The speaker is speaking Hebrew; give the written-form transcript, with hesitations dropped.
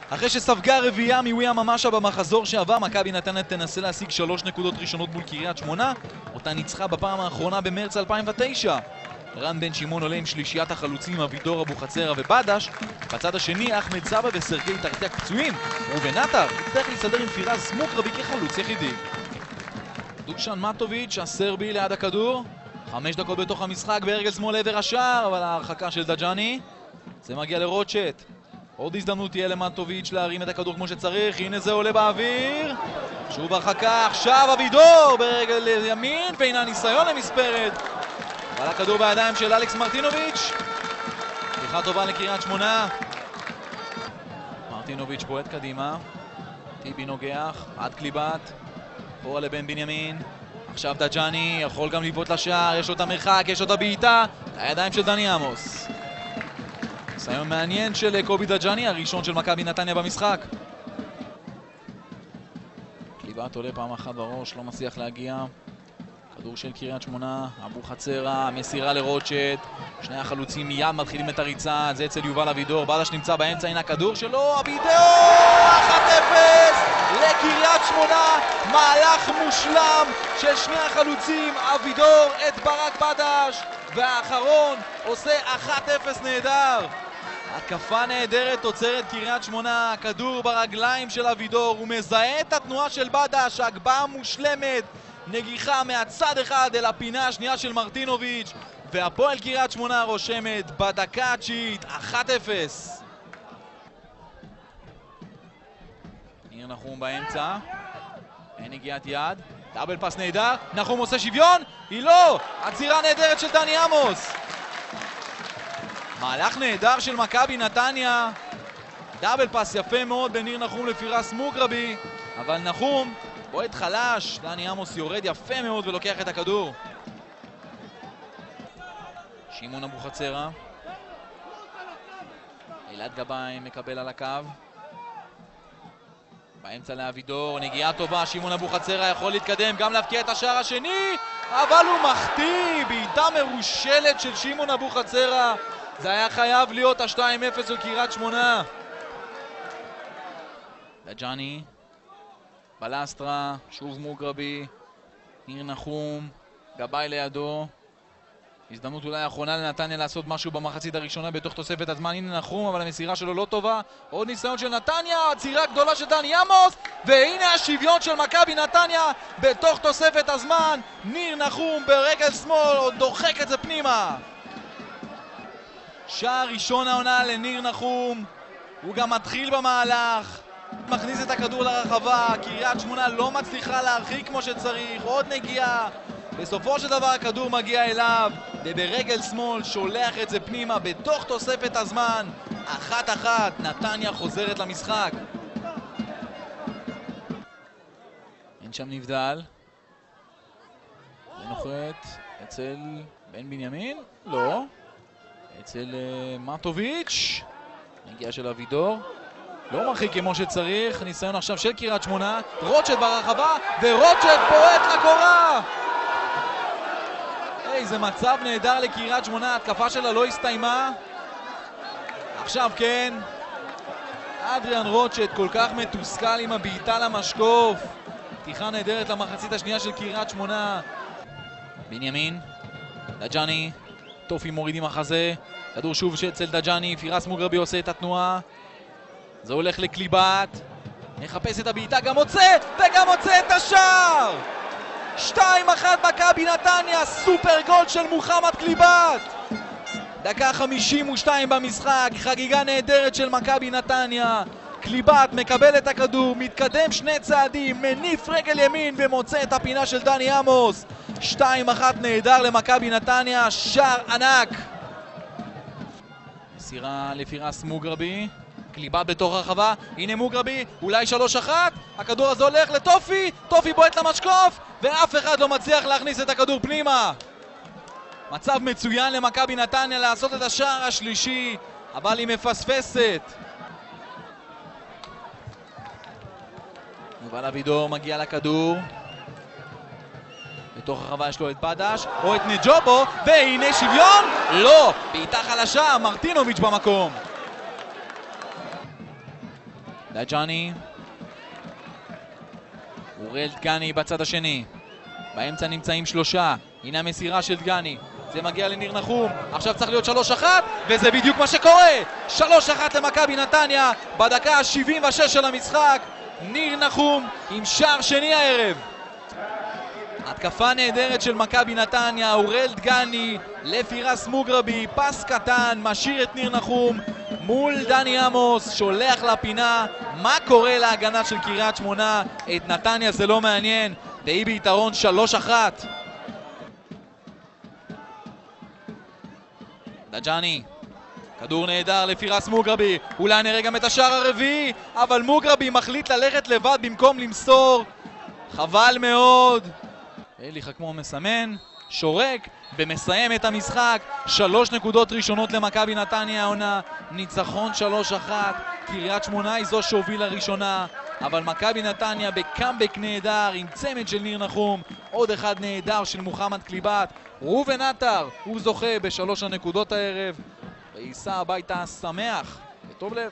אחרי שספגה רביעייה מוויה ממשה במחזור שעבר, מכבי נתניה תנסה להשיג 3 נקודות ראשונות מול קריית שמונה, אותה ניצחה בפעם האחרונה במרץ 2009. רן בן שמעון עולה עם שלישיית החלוצים אבידור, אבוחצירא ובדש. בצד השני אחמד סבא וסרגי טרטיאק פצועים. ראובן עטר יצטרך להסתדר עם פירז מוגרבי כחלוץ יחידי. דושן מטוביץ' הסרבי ליד הכדור, 5 דקות בתוך המשחק ברגל שמאל עבר השער, אבל ההרחקה של דג'אני, זה מגיע לרוטשט. עוד הזדמנות תהיה למטוביץ' להרים את הכדור כמו שצריך, הנה זה עולה באוויר, שוב הרחקה, עכשיו אבידור ברגל ימין, והנה ניסיון למספרת, אבל הכדור בידיים של אלכס מרטינוביץ'. פתיחה טובה לקריית שמונה, מרטינוביץ' בועט קדימה, טיבי נוגח, עד קליבת, פורה לבן בנימין, עכשיו דג'אני יכול גם לבעוט לשער, יש לו את המרחק, יש לו את הבעיטה, הידיים של דני עמוס. ניסיון מעניין של קובי דג'אני, הראשון של מכבי נתניה במשחק. קליבת עולה פעם אחת בראש, לא מצליח להגיע. כדור של קריית שמונה, אבוחצירא, מסירה לרוטשט, שני החלוצים מיד מתחילים את הריצה, זה אצל יובל אבידור, בדש נמצא באמצע, הנה הכדור שלו, אבידור! 1-0 לקריית שמונה, מהלך מושלם של שני החלוצים, אבידור את ברק בדש, והאחרון עושה 1-0 נהדר. התקפה נהדרת, תוצרת קריית שמונה, כדור ברגליים של אבידור, הוא מזהה את התנועה של בדש, ההגבהה מושלמת, נגיחה מהצד אחד אל הפינה השנייה של מרטינוביץ', והפועל קריית שמונה רושמת בדקה התשיעית 1-0. ניר נחום באמצע, אין נגיעת יד, דאבל פס נהדר, נחום עושה שוויון, היא לא, עצירה נהדרת של דני עמוס. מהלך נהדר של מכבי נתניה, דאבל פס יפה מאוד בין ניר נחום לפירס מוגרבי, אבל נחום בועט חלש, דני עמוס יורד יפה מאוד ולוקח את הכדור. שמעון אבוחצירא, אלעד גבאי מקבל על הקו, באמצע לאבידור, נגיעה טובה, שמעון אבוחצירא יכול להתקדם, גם להבקיע את השער השני, אבל הוא מחטיא, בעיטה מרושלת של שמעון אבוחצירא, זה היה חייב להיות ה-2-0 של קריית שמונה. דג'אני, בלסטרה, שוב מוגרבי, ניר נחום, גבאי לידו, הזדמנות אולי האחרונה לנתניה לעשות משהו במחצית הראשונה בתוך תוספת הזמן, הנה נחום, אבל המסירה שלו לא טובה, עוד ניסיון של נתניה, עצירה גדולה של דני עמוס, והנה השוויון של מכבי נתניה בתוך תוספת הזמן, ניר נחום ברגל שמאל, עוד דוחק את זה פנימה. שער ראשון העונה לניר נחום, הוא גם מתחיל במהלך, מכניס את הכדור לרחבה, קריית שמונה לא מצליחה להרחיק כמו שצריך, עוד נגיעה, בסופו של דבר הכדור מגיע אליו, וברגל שמאל שולח את זה פנימה בתוך תוספת הזמן, 1-1, נתניה חוזרת למשחק. אין שם נבדל, זה נוחת אצל בן בנימין, לא, אצל מטוביץ', נגיעה של אבידור, לא מרחיק כמו שצריך, ניסיון עכשיו של קריית שמונה, רוטשט ברחבה, ורוטשט פורט לקורה! איזה מצב נהדר לקריית שמונה, התקפה שלה לא הסתיימה. עכשיו כן, אדריאן רוטשט כל כך מתוסכל עם הבעיטה למשקוף. פתיחה נהדרת למחצית השנייה של קריית שמונה. בנימין, דג'אני, טופי מוריד עם החזה, כדור שוב אצל דג'אני, פירס מוגרבי עושה את התנועה. זה הולך לקליבת, מחפש את הבעיטה, גם מוצא, וגם מוצא את השער! 2-1 מכבי נתניה, סופר גול של מוחמד קליבת. דקה 52 במשחק, חגיגה נהדרת של מכבי נתניה. קליבת מקבל את הכדור, מתקדם 2 צעדים, מניף רגל ימין ומוצא את הפינה של דני עמוס. 2-1 נהדר למכבי נתניה, שער ענק. מסירה לפירס מוגרבי, קליבת בתוך הרחבה, הנה מוגרבי, אולי 3-1, הכדור הזה הולך לטופי, טופי בועט למשקוף, ואף אחד לא מצליח להכניס את הכדור פנימה. מצב מצוין למכבי נתניה לעשות את השער השלישי, אבל היא מפספסת. יובל אבידור מגיע לכדור, בתוך הרחבה יש לו את בדש, או את נג'ובו, והנה שוויון, לא, בעיטה חלשה, מרטינוביץ' במקום. דג'אני. אוראל דגני בצד השני. באמצע נמצאים שלושה. הנה המסירה של דגני. זה מגיע לניר נחום. עכשיו צריך להיות 3-1, וזה בדיוק מה שקורה. 3-1 למכבי נתניה בדקה ה-76 של המשחק. ניר נחום עם שער שני הערב. התקפה נהדרת של מכבי נתניה. אוראל דגני לפירס מוגרבי, פס קטן, משאיר את ניר נחום מול דני עמוס, שולח לפינה. מה קורה להגנה של קריית שמונה? את נתניה זה לא מעניין, והיא ביתרון 3-1. דג'אני, כדור נהדר לפירס מוגרבי, אולי נראה גם את השער הרביעי, אבל מוגרבי מחליט ללכת לבד במקום למסור. חבל מאוד. אליך כמו מסמן, שורק ומסיים את המשחק. 3 נקודות ראשונות למכבי נתניה העונה. ניצחון 3-1. קריית שמונה היא זו שהובילה ראשונה, אבל מכבי נתניה בקאמבק נהדר עם צמד של ניר נחום, עוד אחד נהדר של מוחמד קליבת. ראובן עטר הוא זוכה ב3 הנקודות הערב וייסע הביתה שמח וטוב לב.